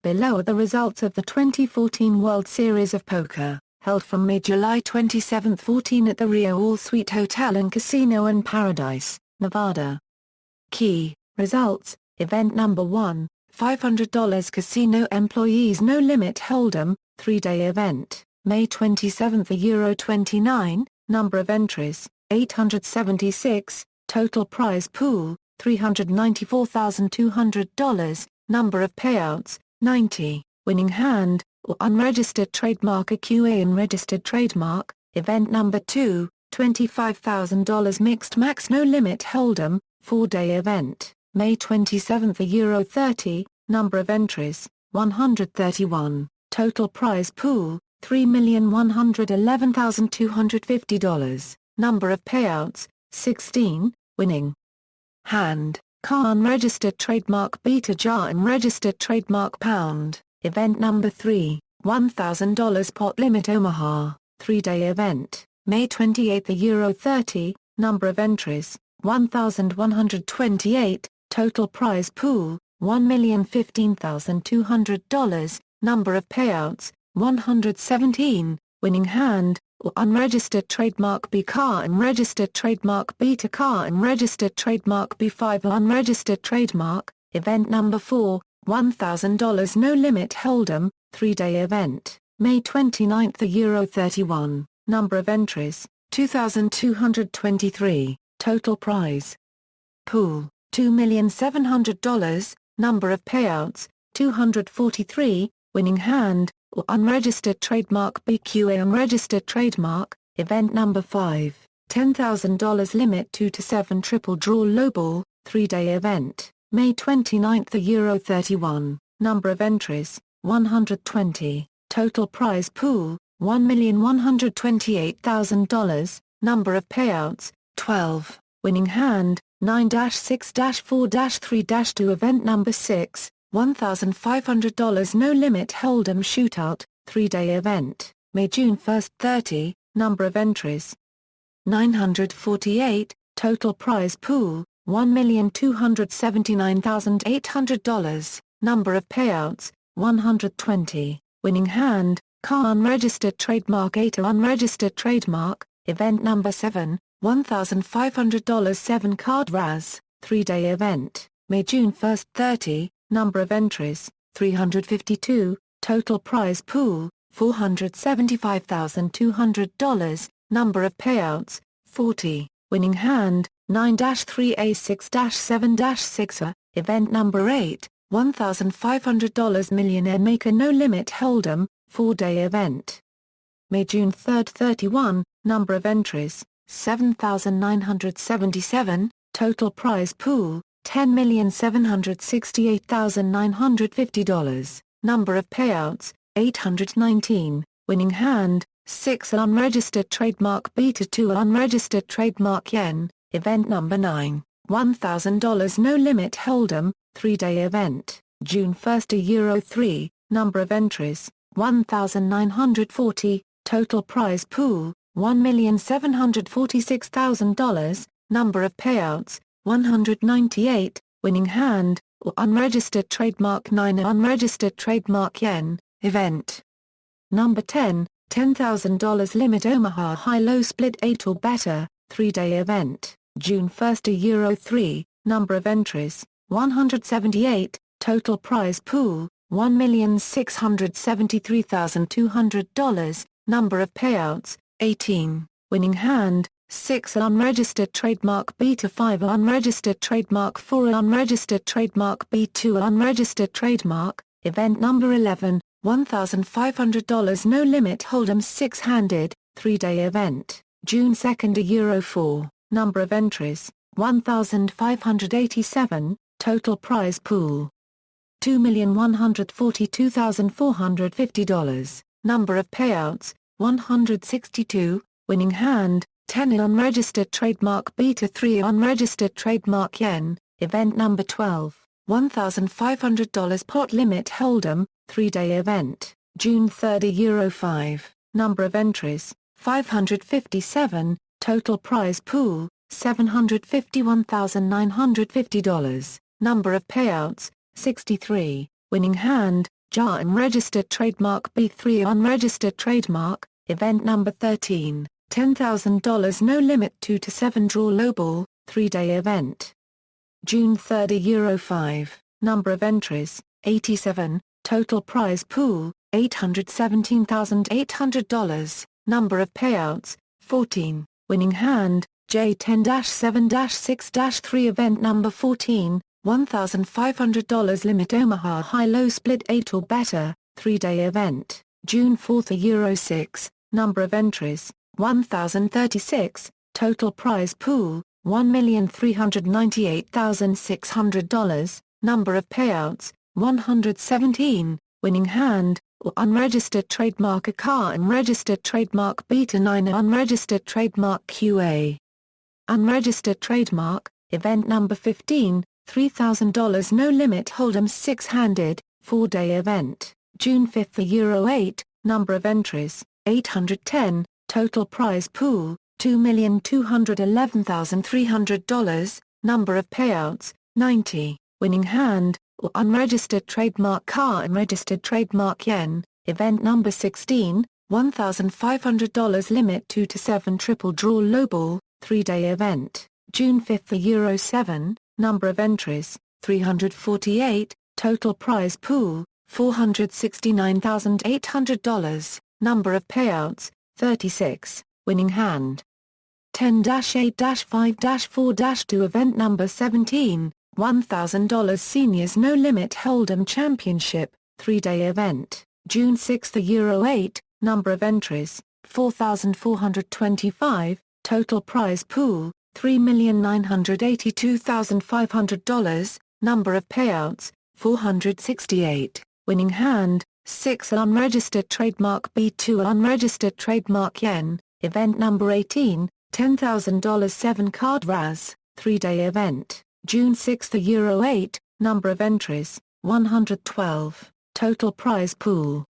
Below are the results of the 2014 World Series of Poker, held from May-July 27-14 at the Rio All Suite Hotel and Casino in Paradise, Nevada. Key results: Event Number 1, $500 Casino Employees No Limit Hold'em, 3-day event, May 27 Euro 29, number of entries, 876, total prize pool, $394,200, number of payouts, 90, winning hand, or unregistered trademark. A QA unregistered trademark. Event Number 2, $25,000 Mixed Max No Limit Hold'em, 4-day event, May 27 Euro 30, number of entries, 131, total prize pool, $3,111,250, number of payouts, 16, winning hand, car unregistered trademark Beta Jar unregistered trademark Pound. Event Number 3, $1,000 Pot Limit Omaha, 3-day event, May 28 Euro 30, number of entries, 1,128, total prize pool, $1,015,200, number of payouts, 117, winning hand, or unregistered trademark B Car unregistered trademark Beta Car unregistered trademark B5 unregistered trademark. Event Number 4, $1,000 No Limit Hold'em, 3-day event, May 29 Euro 31, number of entries, 2,223, total prize pool, $2,700, number of payouts, 243, winning hand, or unregistered trademark BQA unregistered trademark. Event Number 5, $10,000 limit 2 to 7 triple draw lowball, 3-day event, May 29 Euro 31, number of entries, 120, total prize pool, $1,128,000, number of payouts, 12, winning hand, 9-6-4-3-2. Event Number 6, $1,500 No Limit Hold'em Shootout, 3-day event, May-June 1 30, number of entries, 948, total prize pool, $1,279,800, number of payouts, 120, winning hand, car unregistered trademark ATA unregistered trademark. Event Number 7, $1,500 7-card Raz, 3-day event, May-June 1 30, number of entries, 352, total prize pool, $475,200, number of payouts, 40, winning hand, 9-3A6-7-6. Event Number 8, $1,500 Millionaire Maker No Limit Hold'em, 4-day event, May-June 3 31, number of entries, 7,977, total prize pool, $10,768,950, number of payouts, 819, winning hand, 6 unregistered trademark Beta 2 unregistered trademark Yen. Event Number 9, $1,000 No Limit Hold'em, 3-day event, June 1 Euro 3, number of entries, 1,940, total prize pool, $1,746,000, number of payouts, 198, winning hand, or unregistered trademark 9 unregistered trademark Yen. Event Number 10, $10,000 Limit Omaha High-Low Split 8 or better, 3-day event, June 1 Euro 3, number of entries, 178, total prize pool, $1,673,200, number of payouts, 18, winning hand, 6 unregistered trademark Beta 5 unregistered trademark 4 unregistered trademark B2 unregistered trademark. Event Number 11, $1,500 No Limit Hold'em 6-handed, 3-day event, June 2 Euro 4, number of entries, 1,587, total prize pool, $2,142,450, number of payouts, 162, winning hand, 10 unregistered trademark Beta 3 unregistered trademark Yen. Event Number 12, $1,500 Pot Limit Hold'em, 3-day event, June 3 Euro 5, number of entries, 557, total prize pool, $751,950, number of payouts, 63, winning hand, JA unregistered trademark B3 unregistered trademark, event number 13, $10,000 no limit 2 to 7 draw low ball, 3-day event. June 3 Euro 5, number of entries, 87, total prize pool, $817,800, number of payouts, 14, winning hand, J10-7-6-3 event number 14, $1,500 limit Omaha high-low split 8 or better, 3-day event, June 4 Euro 6, number of entries, 1,036, total prize pool, $1,398,600, number of payouts, 117, winning hand, or unregistered trademark A car unregistered trademark Beta 9 unregistered trademark QA. Unregistered trademark, event number 15, $3,000 no limit Hold'em 6-handed, 4-day event, June 5 Euro 8, number of entries, 810, total prize pool, $2,211,300, number of payouts, 90, winning hand, or unregistered trademark car unregistered trademark yen, event number 16, $1,500 limit 2 to 7 triple draw low ball, 3-day event, June 5 Euro 7, number of entries, 348, total prize pool, $469,800, number of payouts, 36, winning hand. 10-8-5-4-2 event number 17, $1,000 seniors no limit Hold'em championship, 3-day event, June 6 Euro 8, number of entries, 4,425, total prize pool, $3,982,500, number of payouts, 468, winning hand, 6 unregistered trademark B2 unregistered trademark yen, event number 18, $10,000 7-card RAS, 3-day event, June 6 Euro 8, number of entries, 112, total prize pool,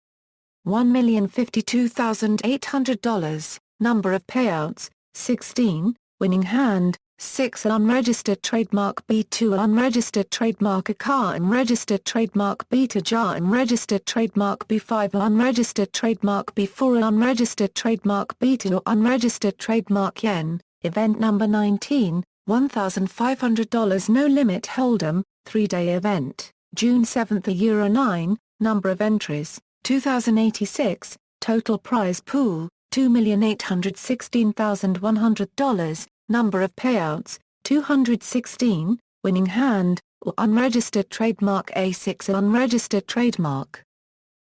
$1,052,800, number of payouts, 16, winning hand, 6 unregistered trademark B2 unregistered trademark A car unregistered trademark Beta JA unregistered trademark B5 unregistered trademark B4 unregistered trademark Beta or unregistered trademark yen, event number 19, $1,500 no limit Hold'em, 3-day event, June 7 Euro 9, number of entries, 2,086, total prize pool, $2,816,100, number of payouts, 216, winning hand, or unregistered trademark A6 unregistered trademark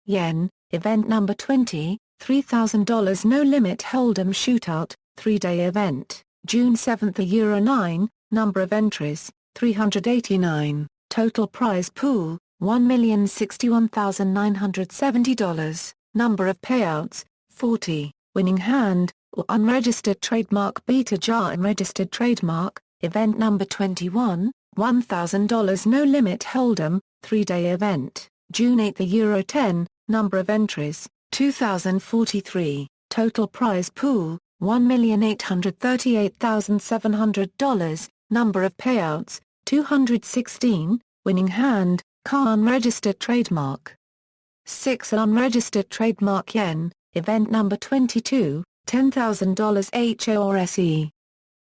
yen, event number 20, $3,000 no limit Hold'em shootout, 3-day event, June 7 Euro 9, number of entries, 389, total prize pool, $1,061,970, number of payouts, 40, winning hand, or unregistered trademark Beta JA unregistered trademark, event number 21, $1,000 no limit Hold'em, 3-day event, June 8 Euro 10, number of entries, 2,043, total prize pool, $1,838,700, number of payouts, 216, winning hand, car unregistered trademark. 6 unregistered trademark yen, event number 22, $10,000 HORSE.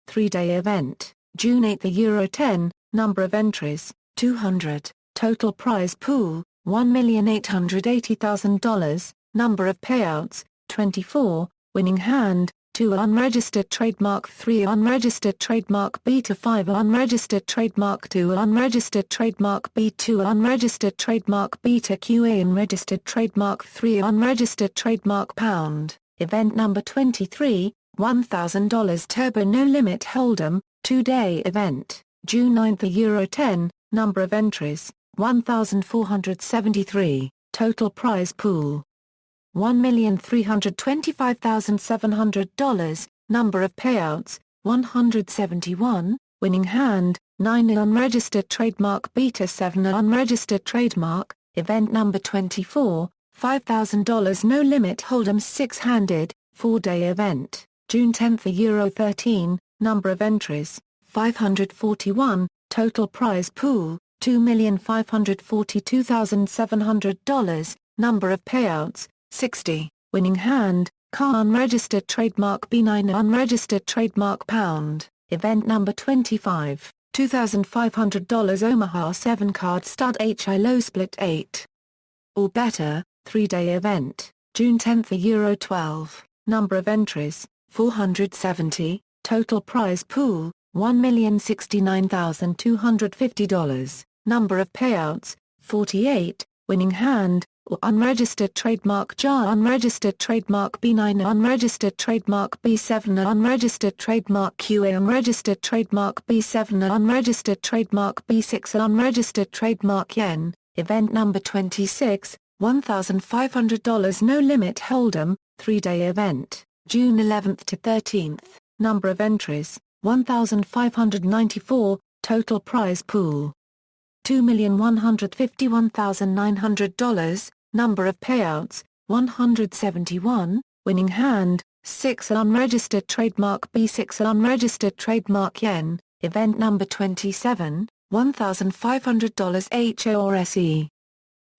3-day event, June 8 Euro 10, number of entries, 200, total prize pool, $1,880,000, number of payouts, 24, winning hand, 2 unregistered trademark 3 unregistered trademark Beta 5 unregistered trademark 2 unregistered trademark B2 unregistered trademark Beta QA unregistered trademark 3 unregistered trademark Pound, event number 23, $1,000 Turbo No Limit Hold'em, 2-day event, June 9 Euro 10, number of entries, 1,473, total prize pool, $1,325,700, number of payouts, 171, winning hand, 9 unregistered trademark Beta 7 unregistered trademark, event number 24, $5,000 no limit Hold'em 6-handed, 4-day event, June 10 Euro 13, number of entries, 541, total prize pool, $2,542,700, number of payouts, 60, winning hand, car unregistered trademark B9 unregistered trademark pound, event number 25, $2,500 Omaha 7 card stud HI low split 8 or better, 3-day event, June 10 Euro 12, number of entries, 470, total prize pool, $1,069,250, number of payouts, 48, winning hand, or unregistered trademark JAR unregistered trademark B9 unregistered trademark B7 unregistered trademark QA unregistered trademark B7 unregistered trademark B6 unregistered trademark Yen, event number 26, $1,500 no limit hold'em, 3-day event, June 11 to 13th, number of entries, 1,594, total prize pool, $2,151,900, number of payouts, 171, winning hand, 6 unregistered trademark B6 unregistered trademark Yen, event number 27, $1,500 HORSE.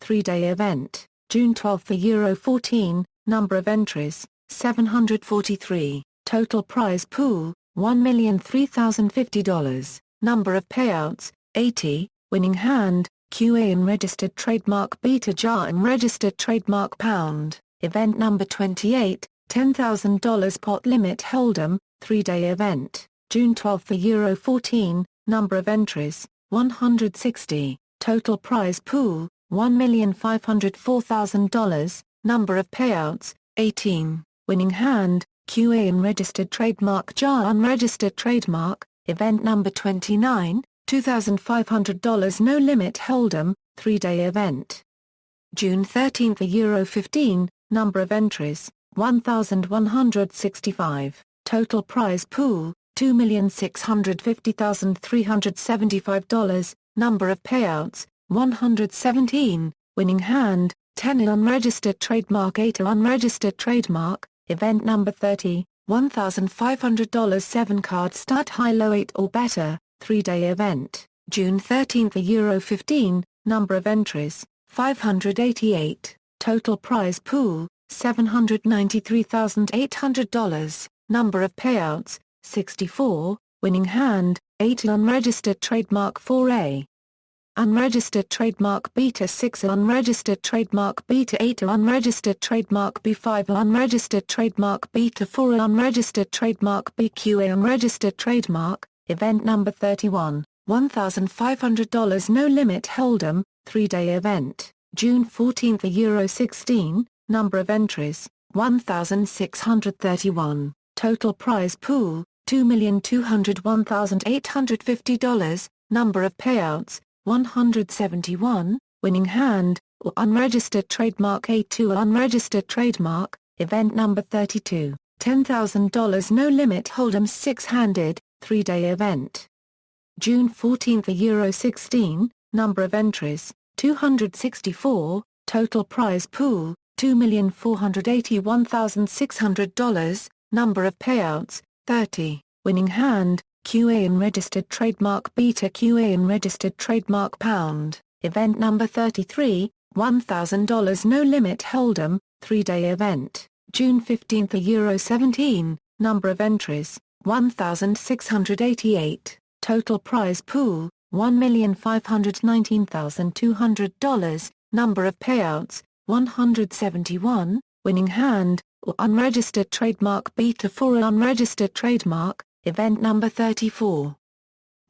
3-day event, June 12 Euro 14, number of entries, 743, total prize pool, $1,003,050, number of payouts, 80, winning hand, QA unregistered trademark Beta JAR unregistered trademark pound, event number 28, $10,000 pot limit hold'em, 3-day event, June 12 Euro 14, number of entries, 160, total prize pool, $1,504,000, number of payouts, 18, winning hand, QA unregistered trademark JAR unregistered trademark, event number 29, $2,500 no limit hold'em, 3-day event. June 13 Euro 15, number of entries, 1,165, total prize pool, $2,650,375, number of payouts, 117, winning hand, 10 unregistered trademark 8 unregistered trademark, event number 30, $1,500 7 card stud high low 8 or better, 3-day event, June 13 Euro 15, number of entries, 588, total prize pool, $793,800, number of payouts, 64, winning hand, 8 unregistered trademark 4A. Unregistered trademark Beta 6 unregistered trademark Beta 8 unregistered trademark B5 unregistered trademark Beta 4 unregistered trademark BQA unregistered trademark, event number 31, $1,500 no limit hold'em, 3-day event, June 14 Euro 16, number of entries, 1,631, total prize pool, $2,201,850, number of payouts, 171, winning hand, or unregistered trademark A2 unregistered trademark, event number 32, $10,000 no limit hold'em 6-handed, 3-day event. June 14 Euro 16, number of entries, 264, total prize pool, $2,481,600, number of payouts, 30, winning hand, QA unregistered trademark Beta QA unregistered trademark pound, event number 33, $1,000 no limit hold'em, 3-day event, June 15 Euro 17, number of entries, 1,688, total prize pool, $1,519,200, number of payouts, 171, winning hand, or unregistered trademark Beta 4 unregistered trademark, event number 34.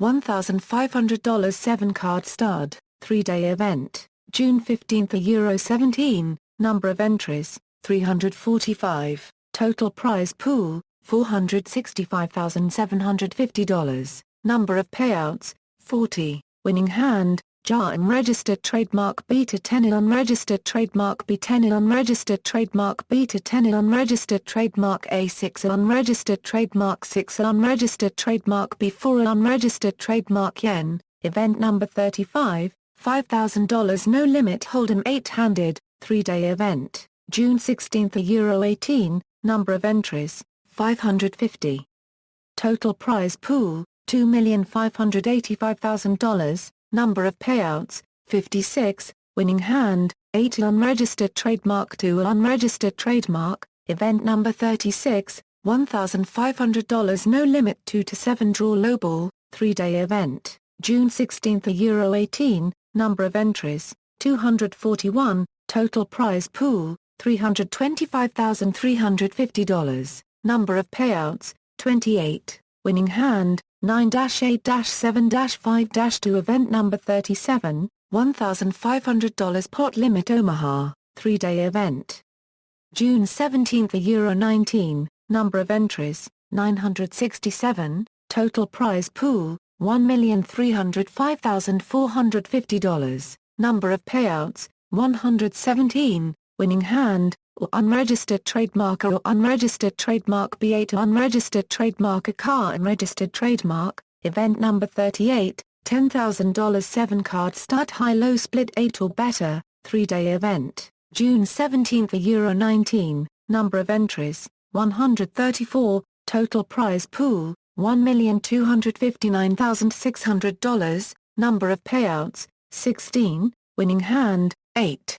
$1,500 7 card stud, 3-day event, June 15 Euro 17, number of entries, 345, total prize pool, $465,750, number of payouts, 40, winning hand, JAR unregistered trademark Beta 10 unregistered trademark B10 unregistered trademark Beta 10 unregistered trademark A6 unregistered trademark 6 unregistered trademark B4 unregistered trademark Yen, event number 35, $5,000 no limit hold'em 8-handed, 3-day event, June 16 Euro 18, number of entries, 550. Total prize pool, $2,585,000, number of payouts, 56, winning hand, 8 unregistered trademark 2 unregistered trademark, event number 36, $1,500 no limit 2 to 7 draw lowball, 3-day event, June 16 Euro 18, number of entries, 241, total prize pool, $325,350, number of payouts, 28, winning hand, 9-8-7-5-2 event number 37, $1,500 pot limit Omaha, 3-day event. June 17 Euro 19, number of entries, 967, total prize pool, $1,305,450, number of payouts, 117, winning hand, or unregistered trademark or unregistered trademark B8 unregistered trademark a car unregistered trademark, event number 38, $10,000 7-card start high-low split 8 or better, 3-day event, June 17 Euro 19, number of entries, 134, total prize pool, $1,259,600, number of payouts, 16, winning hand, 8.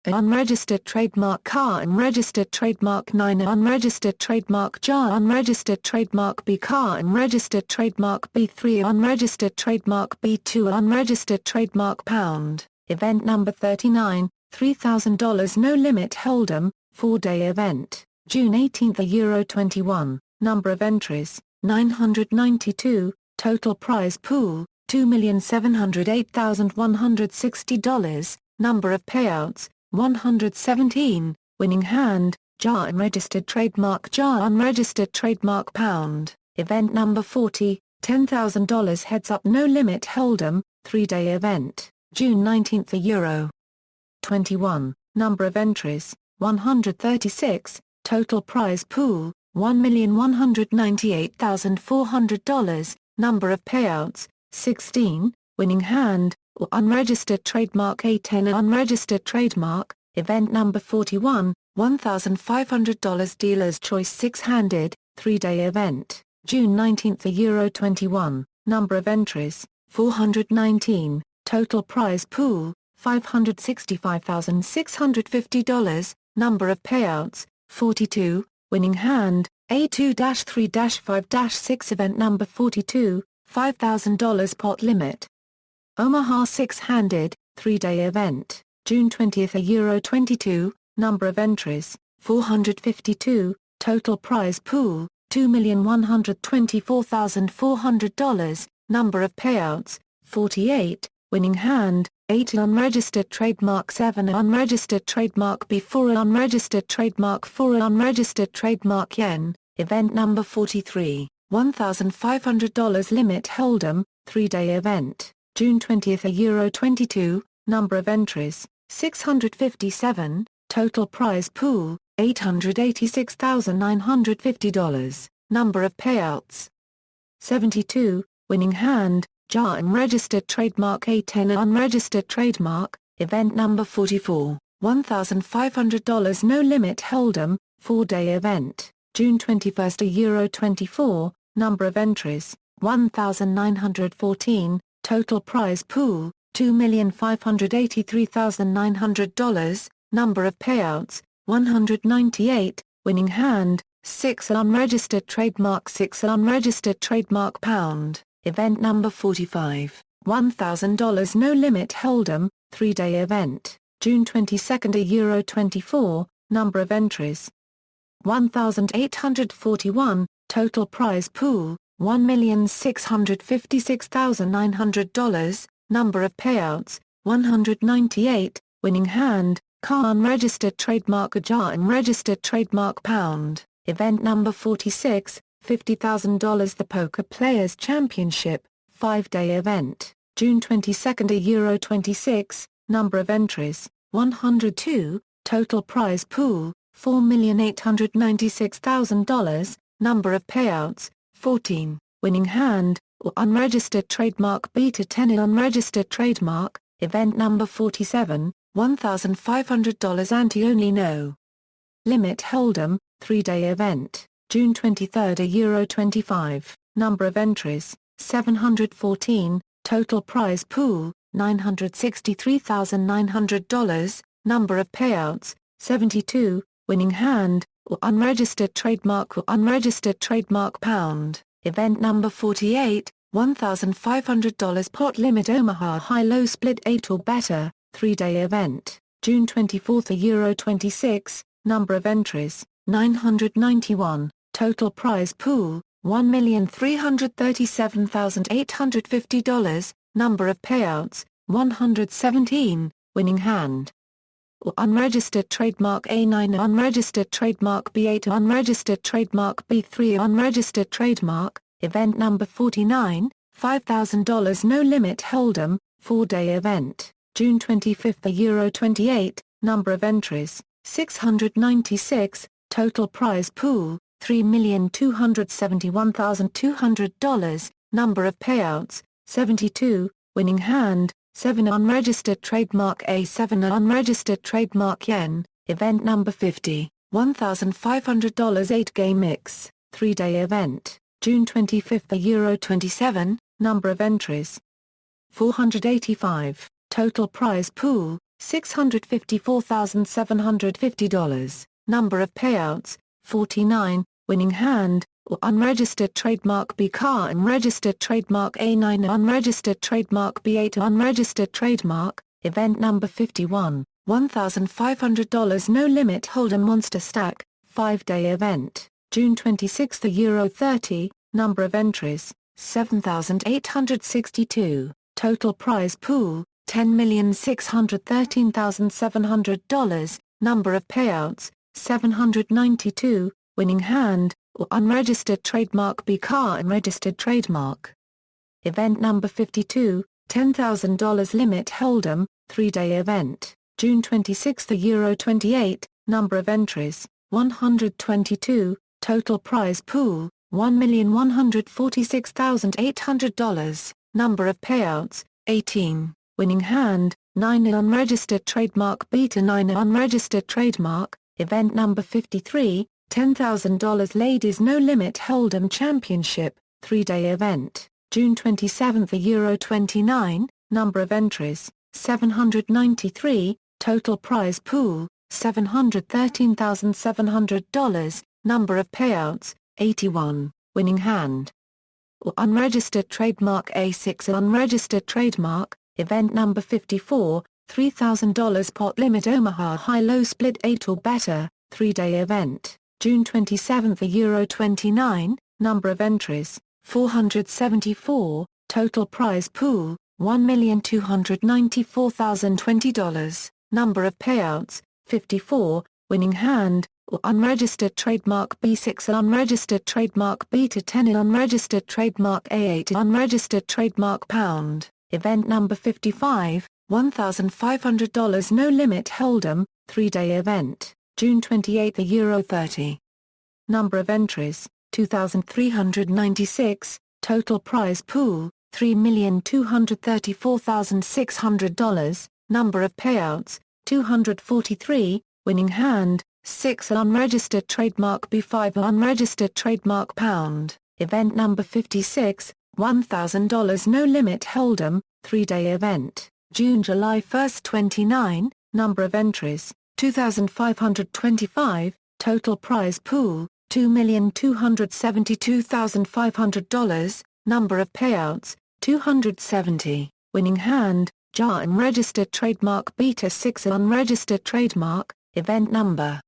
Unregistered trademark car unregistered trademark 9 unregistered trademark jar unregistered trademark B car unregistered trademark B3 unregistered trademark B2 unregistered trademark pound, event number 39, $3,000 no limit hold'em, 4-day event, June 18 Euro 21, number of entries, 992, total prize pool, $2,708,160, number of payouts, 117, winning hand, jar unregistered trademark jar unregistered trademark pound, event number 40, $10,000 heads up no limit hold'em, 3-day event, June 19 Euro 21, number of entries, 136, total prize pool, $1,198,400, number of payouts, 16, winning hand, or unregistered trademark A10 unregistered trademark, event number 41, $1,500 dealer's choice 6-handed, 3-day event, June 19 Euro 21, number of entries, 419, total prize pool, $565,650, number of payouts, 42, winning hand, A2-3-5-6 event number 42, $5,000 pot limit. Omaha 6-handed, 3-day event, June 20 Euro 22, number of entries, 452, total prize pool, $2,124,400, number of payouts, 48, winning hand, 8 unregistered trademark 7 unregistered trademark B4 unregistered trademark 4 unregistered trademark yen, event number 43, $1,500 limit hold'em, 3-day event, June 20 Euro 22, number of entries, 657, total prize pool, $886,950, number of payouts, 72, winning hand, jar unregistered trademark A10 unregistered trademark, event number 44, $1,500 no limit hold'em, 4-day event, June 21 Euro 24, number of entries, 1,914, total prize pool, $2,583,900, number of payouts, 198, winning hand, 6 unregistered trademark 6 unregistered trademark pound, event number 45, $1,000 no limit hold'em, 3-day event, June 22 Euro 24, number of entries, 1,841, total prize pool, $1,656,900, number of payouts, 198, winning hand, car unregistered trademark jar unregistered trademark pound, event number 46, $50,000 The Poker Players Championship, 5-day event, June 22 Euro 26, number of entries, 102, total prize pool, $4,896,000, number of payouts, 14, winning hand, or unregistered trademark Beta 10 unregistered trademark, event number 47, $1,500 ante-only no limit hold'em, 3-day event, June 23 Euro 25, number of entries, 714, total prize pool, $963,900, number of payouts, 72, winning hand, or unregistered trademark pound, event number 48, $1,500 pot limit Omaha high-low split 8 or better, 3-day event, June 24 Euro 26, number of entries, 991, total prize pool, $1,337,850, number of payouts, 117, winning hand. Or unregistered trademark A9, unregistered trademark B8, unregistered trademark B3, unregistered trademark, event number 49, $5,000 no limit Hold'em, 4-day event, June 25 Euro 28, number of entries, 696, total prize pool, $3,271,200, number of payouts, 72, winning hand, 7 unregistered trademark A7, unregistered trademark Yen, event number 50, $1,500 8-game mix, 3-day event, June 25 Euro 27, number of entries, 485, total prize pool, $654,750, number of payouts, 49, winning hand, or unregistered trademark B car, unregistered trademark A9, unregistered trademark B8, unregistered trademark, event number 51, $1,500 no limit Hold'em Monster Stack, 5-day event, June 26 Euro 30, number of entries, 7,862, total prize pool, $10,613,700, number of payouts, 792, winning hand, or unregistered trademark B car, unregistered trademark. Event number 52, $10,000 limit Hold'em, 3-day event, June 26 Euro 28, number of entries, 122, total prize pool, $1,146,800, number of payouts, 18, winning hand, 9 unregistered trademark B to 9 unregistered trademark, event number 53, $10,000 Ladies No Limit Hold'em Championship, 3-day event, June 27 Euro 29, number of entries, 793, total prize pool, $713,700, number of payouts, 81, winning hand. Or unregistered trademark A6, unregistered trademark, event number 54, $3,000 pot limit Omaha high-low split 8 or better, 3-day event, June 27 Euro 29, number of entries, 474, total prize pool, $1,294,020, number of payouts, 54, winning hand, or unregistered trademark B6, unregistered trademark B to 10, unregistered trademark A8, unregistered trademark pound, event number 55, $1,500 no limit Hold'em, 3-day event, June 28 Euro 30. Number of entries, 2,396, total prize pool, $3,234,600, number of payouts, 243, winning hand, 6 unregistered trademark B5, unregistered trademark pound, event number 56, $1,000 no limit Hold'em, 3-day event, June-July 1, 29, number of entries, 2,525, total prize pool, $2,272,500, number of payouts, 270, winning hand, JAR unregistered trademark Beta 6 unregistered trademark, event number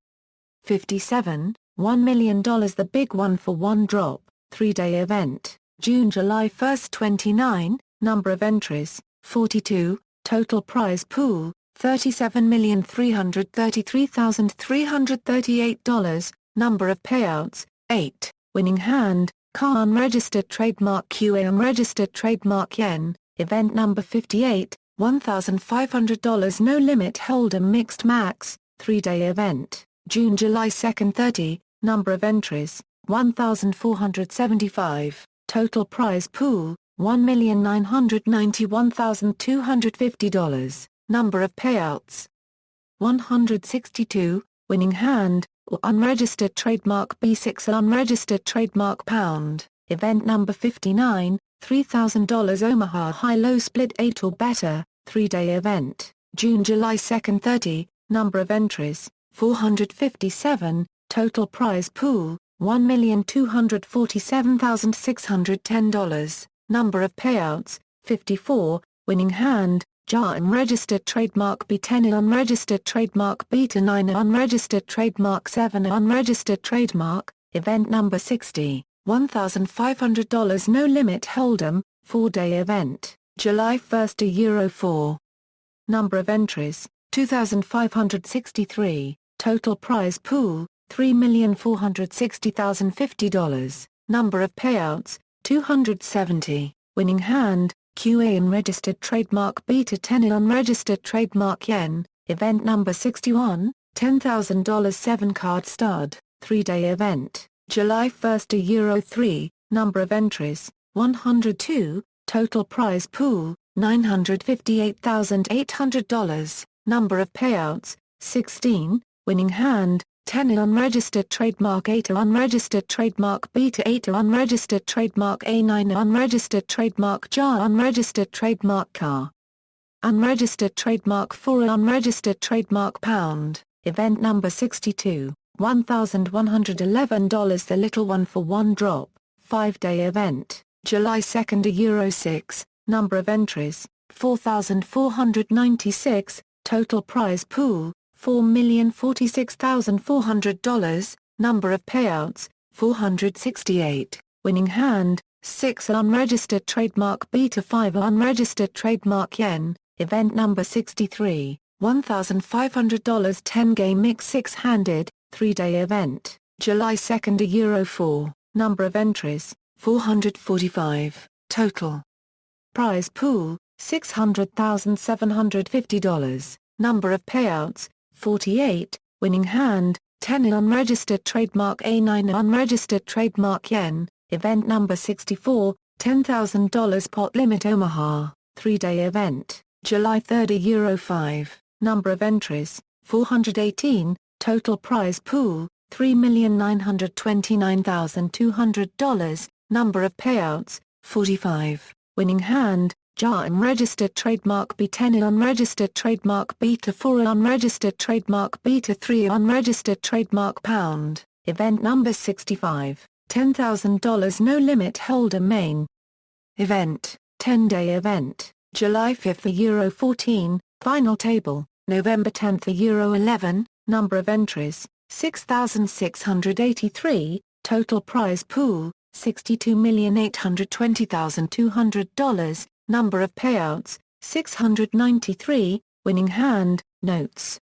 57, $1 million the big one for one drop, 3-day event, June-July 1, 29, number of entries, 42, total prize pool, $37,333,338, number of payouts, 8, winning hand, car unregistered trademark QA unregistered trademark Yen, event number 58, $1,500 no limit Hold'em mixed max, 3-day event, June-July 2, 30, number of entries, 1,475, total prize pool, $1,991,250, number of payouts, 162, winning hand, or unregistered trademark B6 unregistered trademark pound, event number 59, $3,000 Omaha High-Low Split 8 or better, 3-day event, June-July 2, 30, number of entries, 457, total prize pool, $1,247,610, number of payouts, 54, winning hand, JA unregistered trademark B10 unregistered trademark B9 unregistered trademark 7 unregistered trademark, event number 60, $1,500 no limit hold'em, 4-day event, July 1 to Euro 4. Number of entries, 2,563, total prize pool, $3,460,050, number of payouts, 270, winning hand, QA unregistered trademark Beta10 unregistered trademark Yen, event number 61, $10,000 7-card stud, 3-day event, July 1 to Euro 3, number of entries, 102, total prize pool, $958,800, number of payouts, 16, winning hand, 10 unregistered trademark 8 unregistered trademark Beta8 unregistered trademark A9 unregistered trademark JA unregistered trademark car. Unregistered trademark 4 unregistered trademark pound, event number 62, $1,111 the little one for one drop, 5-day event, July 2 to Euro 6, number of entries, 4,496, total prize pool, $4,046,400, number of payouts, 468, winning hand, 6 unregistered trademark Beta5 unregistered trademark Yen, event number 63, $1,500 10-game mix 6-handed, 3-day event, July 2 to Euro 4, number of entries, 445, total prize pool, $600,750, number of payouts, 48, winning hand, 10 unregistered trademark A9 unregistered trademark Yen, event number 64, $10,000 pot limit Omaha, 3-day event, July 3 Euro 5, number of entries, 418, total prize pool, $3,929,200, number of payouts, 45, winning hand, JA unregistered trademark B10 unregistered trademark Beta4 unregistered trademark Beta3 unregistered trademark pound, event number 65, $10,000 no limit hold'em main event, 10-day event, July 5 Euro 14, final table, November 10 Euro 11, number of entries, 6,683, total prize pool, $62,820,200, number of payouts, 693, winning hand, notes.